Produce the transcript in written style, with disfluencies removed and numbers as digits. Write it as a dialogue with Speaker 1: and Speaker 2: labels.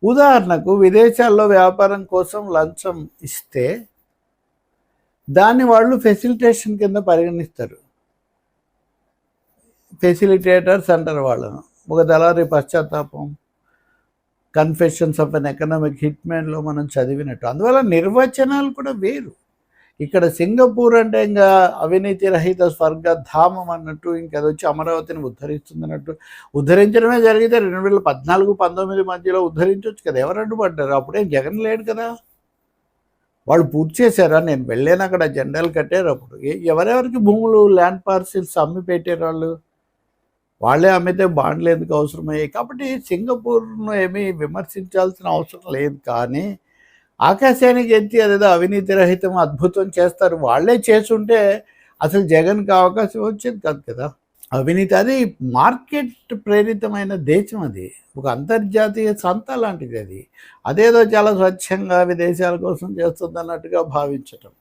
Speaker 1: ఉదాహరణకు విదేశాల్లో వ్యాపారం కోసం లంచం ఇస్తే దాన్ని వాళ్ళు ఫెసిలిటేషన్ కింద పరిగణిస్తారు. ఫెసిలిటేటర్స్ అంటారు వాళ్ళను. ఒక దళారీ పశ్చాత్తాపం, కన్ఫెషన్స్ ఆఫ్ అన్ ఎకనామిక్ హిట్‌మ్యాన్‌లో మనం చదివినట్టు. అందువల్ల నిర్వచనాలు కూడా వేరు. ఇక్కడ సింగపూర్ అంటే ఇంకా అవినీతి రహిత స్వర్గధామం అన్నట్టు, ఇంకా అదొచ్చి అమరావతిని ఉద్ధరిస్తుందన్నట్టు. ఉద్ధరించడమే జరిగితే 2014, 19 మధ్యలో ఉద్ధరించొచ్చు కదా! ఎవరు అడ్డుపడ్డారు? అప్పుడేం జగన్ లేడు కదా! వాళ్ళు పూర్తి చేశారా? నేను వెళ్ళాను, అక్కడ జెండాలు కట్టారు అప్పుడు. ఎవరెవరికి భూములు, ల్యాండ్ పార్సిల్స్ అమ్మి పెట్టారు వాళ్ళు? వాళ్ళే అమ్మితే బాండ్లు ఎందుకు అవసరమయ్యాయి? కాబట్టి సింగపూర్ను ఏమీ విమర్శించాల్సిన అవసరం లేదు. కానీ ఆకాశానికి ఎత్తి అదేదో అవినీతి రహితం అద్భుతం చేస్తారు. వాళ్ళే చేసుంటే అసలు జగన్‌కి అవకాశం వచ్చేది కాదు కదా! అవినీతి అది మార్కెట్ ప్రేరితమైన దేశం అది. ఒక అంతర్జాతీయ సంత లాంటిది అది. అదేదో చాలా స్వచ్ఛంగా విదేశాల కోసం చేస్తుందన్నట్టుగా భావించటం.